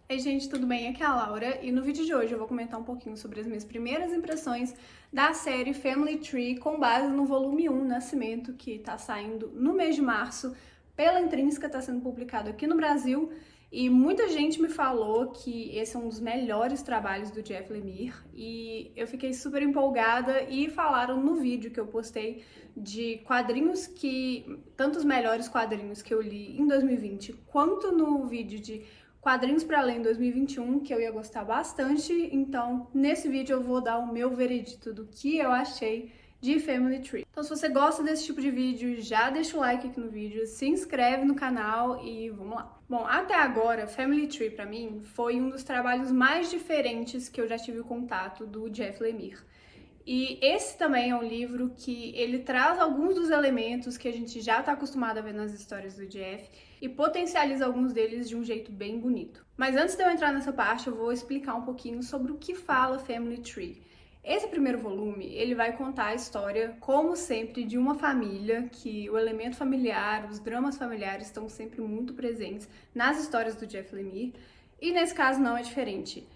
Ei, gente, tudo bem? Aqui é a Laura e no vídeo de hoje eu vou comentar um pouquinho sobre as minhas primeiras impressões da série Family Tree com base no volume 1, Nascimento, que tá saindo no mês de março pela Intrínseca, tá sendo publicado aqui no Brasil e muita gente me falou que esse é um dos melhores trabalhos do Jeff Lemire e eu fiquei super empolgada e falaram no vídeo que eu postei de quadrinhos tanto os melhores quadrinhos que eu li em 2020 quanto no vídeo de Quadrinhos para Ler em 2021, que eu ia gostar bastante, então nesse vídeo eu vou dar o meu veredito do que eu achei de Family Tree. Então se você gosta desse tipo de vídeo, já deixa o like aqui no vídeo, se inscreve no canal e vamos lá. Bom, até agora, Family Tree para mim foi um dos trabalhos mais diferentes que eu já tive contato do Jeff Lemire. E esse também é um livro que ele traz alguns dos elementos que a gente já está acostumado a ver nas histórias do Jeff e potencializa alguns deles de um jeito bem bonito. Mas antes de eu entrar nessa parte, eu vou explicar um pouquinho sobre o que fala Family Tree. Esse primeiro volume, ele vai contar a história, como sempre, de uma família que o elemento familiar, os dramas familiares estão sempre muito presentes nas histórias do Jeff Lemire, e nesse caso não é diferente.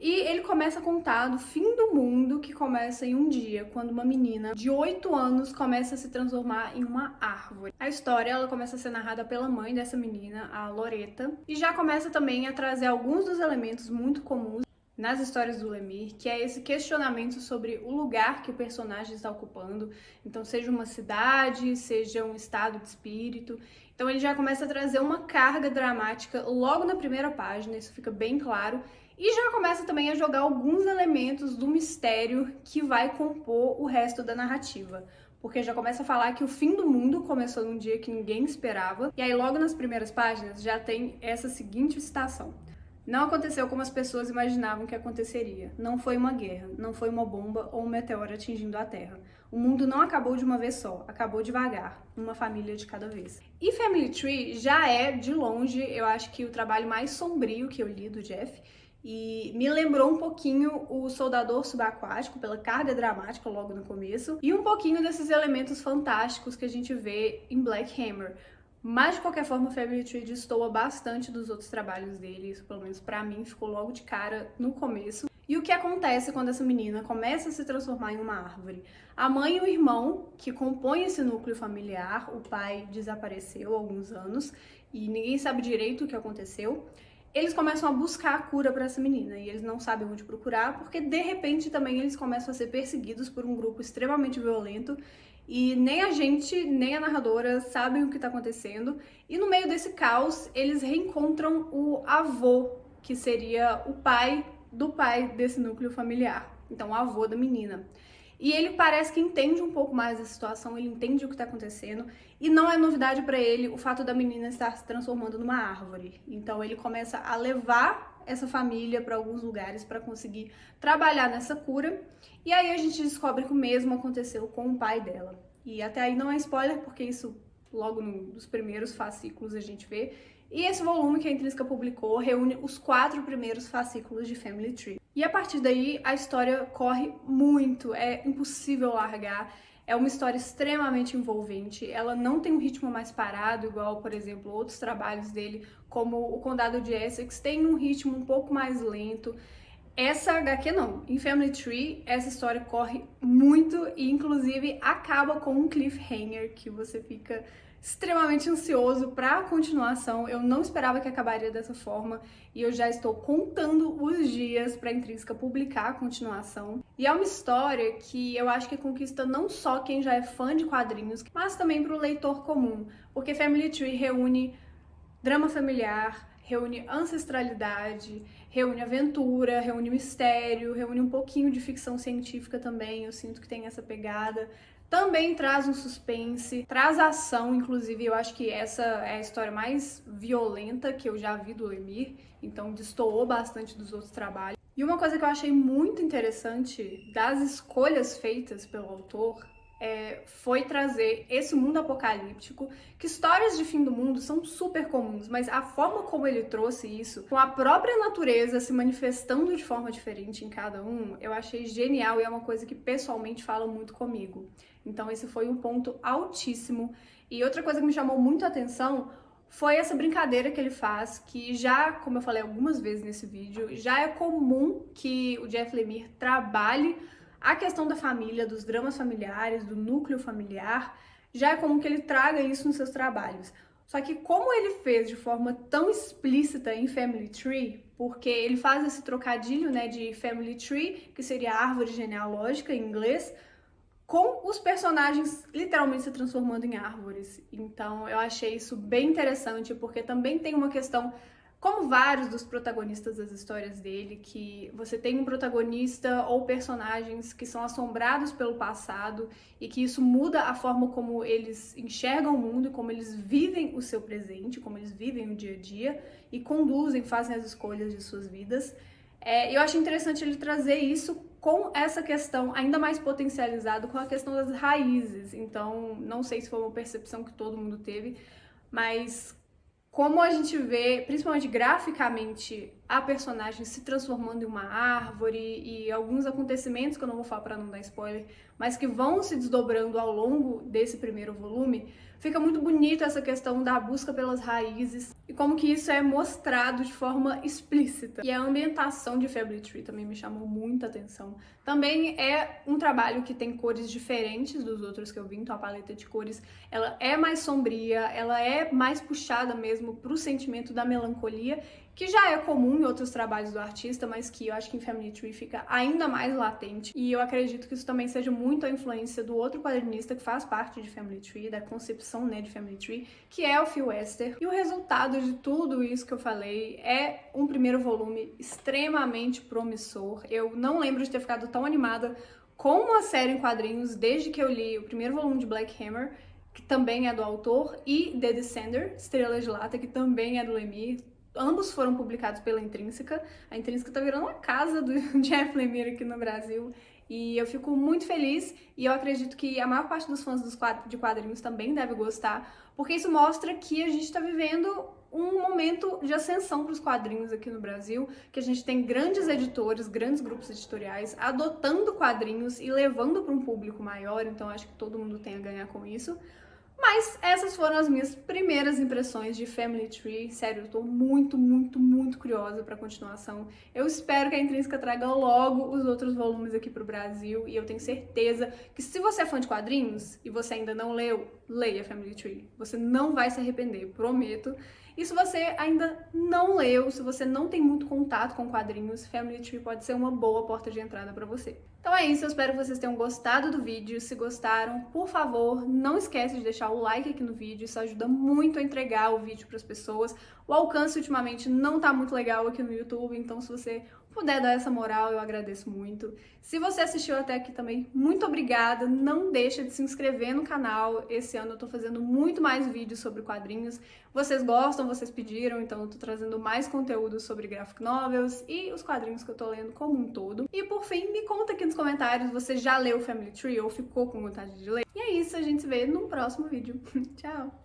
E ele começa a contar do fim do mundo, que começa em um dia, quando uma menina de 8 anos começa a se transformar em uma árvore. A história ela começa a ser narrada pela mãe dessa menina, a Loretta, e já começa também a trazer alguns dos elementos muito comuns nas histórias do Lemire, que é esse questionamento sobre o lugar que o personagem está ocupando. Então, seja uma cidade, seja um estado de espírito. Então, ele já começa a trazer uma carga dramática logo na primeira página, isso fica bem claro. E já começa também a jogar alguns elementos do mistério que vai compor o resto da narrativa. Porque já começa a falar que o fim do mundo começou num dia que ninguém esperava. E aí, logo nas primeiras páginas, já tem essa seguinte citação: não aconteceu como as pessoas imaginavam que aconteceria. Não foi uma guerra, não foi uma bomba ou um meteoro atingindo a Terra. O mundo não acabou de uma vez só, acabou devagar, uma família de cada vez. E Family Tree já é, de longe, eu acho que o trabalho mais sombrio que eu li do Jeff. E me lembrou um pouquinho o Soldador Subaquático, pela carga dramática logo no começo, e um pouquinho desses elementos fantásticos que a gente vê em Black Hammer. Mas, de qualquer forma, Family Tree destoa bastante dos outros trabalhos dele, isso pelo menos pra mim ficou logo de cara no começo. E o que acontece quando essa menina começa a se transformar em uma árvore? A mãe e o irmão, que compõem esse núcleo familiar, o pai desapareceu há alguns anos e ninguém sabe direito o que aconteceu, eles começam a buscar a cura para essa menina e eles não sabem onde procurar porque de repente também eles começam a ser perseguidos por um grupo extremamente violento e nem a gente, nem a narradora sabem o que está acontecendo. E no meio desse caos, eles reencontram o avô, que seria o pai do pai desse núcleo familiar. Então, o avô da menina. E ele parece que entende um pouco mais da situação, ele entende o que está acontecendo, e não é novidade para ele o fato da menina estar se transformando numa árvore. Então ele começa a levar essa família para alguns lugares para conseguir trabalhar nessa cura, e aí a gente descobre que o mesmo aconteceu com o pai dela. E até aí não é spoiler, porque isso logo nos primeiros fascículos a gente vê. E esse volume que a Intrínseca publicou reúne os 4 primeiros fascículos de Family Tree. E a partir daí a história corre muito, é impossível largar. É uma história extremamente envolvente, ela não tem um ritmo mais parado, igual, por exemplo, outros trabalhos dele, como O Condado de Essex, tem um ritmo um pouco mais lento. Essa HQ não. Em Family Tree, essa história corre muito e, inclusive, acaba com um cliffhanger que você fica extremamente ansioso para a continuação. Eu não esperava que acabaria dessa forma e eu já estou contando os dias para a Intrínseca publicar a continuação. E é uma história que eu acho que conquista não só quem já é fã de quadrinhos, mas também para o leitor comum, porque Family Tree reúne drama familiar, reúne ancestralidade, reúne aventura, reúne mistério, reúne um pouquinho de ficção científica também, eu sinto que tem essa pegada. Também traz um suspense, traz ação, inclusive eu acho que essa é a história mais violenta que eu já vi do Lemire, então destoou bastante dos outros trabalhos. E uma coisa que eu achei muito interessante das escolhas feitas pelo autor foi trazer esse mundo apocalíptico, que histórias de fim do mundo são super comuns, mas a forma como ele trouxe isso, com a própria natureza se manifestando de forma diferente em cada um, eu achei genial e é uma coisa que pessoalmente fala muito comigo. Então esse foi um ponto altíssimo. E outra coisa que me chamou muito a atenção, foi essa brincadeira que ele faz, que já, como eu falei algumas vezes nesse vídeo, já é comum que o Jeff Lemire trabalhe a questão da família, dos dramas familiares, do núcleo familiar, já é comum que ele traga isso nos seus trabalhos. Só que como ele fez de forma tão explícita em Family Tree, porque ele faz esse trocadilho, né, de Family Tree, que seria a árvore genealógica em inglês, com os personagens literalmente se transformando em árvores. Então eu achei isso bem interessante, porque também tem uma questão, como vários dos protagonistas das histórias dele, que você tem um protagonista ou personagens que são assombrados pelo passado e que isso muda a forma como eles enxergam o mundo, como eles vivem o seu presente, como eles vivem o dia a dia e conduzem, fazem as escolhas de suas vidas. Eu acho interessante ele trazer isso com essa questão ainda mais potencializado com a questão das raízes. Então, não sei se foi uma percepção que todo mundo teve, mas como a gente vê, principalmente graficamente, a personagem se transformando em uma árvore e alguns acontecimentos que eu não vou falar para não dar spoiler, mas que vão se desdobrando ao longo desse primeiro volume, fica muito bonito essa questão da busca pelas raízes e como que isso é mostrado de forma explícita. E a ambientação de Family Tree também me chamou muita atenção. Também é um trabalho que tem cores diferentes dos outros que eu vi, então a paleta de cores ela é mais sombria, ela é mais puxada mesmo para o sentimento da melancolia, que já é comum em outros trabalhos do artista, mas que eu acho que em Family Tree fica ainda mais latente. E eu acredito que isso também seja muito a influência do outro quadrinista que faz parte de Family Tree, da concepção, né, de Family Tree, que é o Phil Wester. E o resultado de tudo isso que eu falei é um primeiro volume extremamente promissor. Eu não lembro de ter ficado tão animada com uma série em quadrinhos desde que eu li o primeiro volume de Black Hammer, que também é do autor, e The Descender, Estrela de Lata, que também é do Lemire. Ambos foram publicados pela Intrínseca. A Intrínseca tá virando a casa do Jeff Lemire aqui no Brasil. E eu fico muito feliz e eu acredito que a maior parte dos fãs de quadrinhos também deve gostar, porque isso mostra que a gente está vivendo um momento de ascensão para os quadrinhos aqui no Brasil, que a gente tem grandes editores, grandes grupos editoriais adotando quadrinhos e levando para um público maior, então acho que todo mundo tem a ganhar com isso. Mas essas foram as minhas primeiras impressões de Family Tree. Sério, eu tô muito, muito, muito curiosa pra continuação. Eu espero que a Intrínseca traga logo os outros volumes aqui pro Brasil. E eu tenho certeza que se você é fã de quadrinhos e você ainda não leu, leia Family Tree. Você não vai se arrepender, prometo. E se você ainda não leu, se você não tem muito contato com quadrinhos, Family Tree pode ser uma boa porta de entrada pra você. Então é isso, eu espero que vocês tenham gostado do vídeo. Se gostaram, por favor, não esquece de deixar o like aqui no vídeo, isso ajuda muito a entregar o vídeo para as pessoas. O alcance ultimamente não tá muito legal aqui no YouTube, então se você puder dar essa moral, eu agradeço muito. Se você assistiu até aqui também, muito obrigada. Não deixa de se inscrever no canal. Esse ano eu tô fazendo muito mais vídeos sobre quadrinhos. Vocês gostam, vocês pediram, então eu tô trazendo mais conteúdo sobre graphic novels e os quadrinhos que eu tô lendo como um todo. E por fim, me conta aqui nos comentários, você já leu Family Tree ou ficou com vontade de ler? E é isso, a gente se vê no próximo vídeo. Tchau!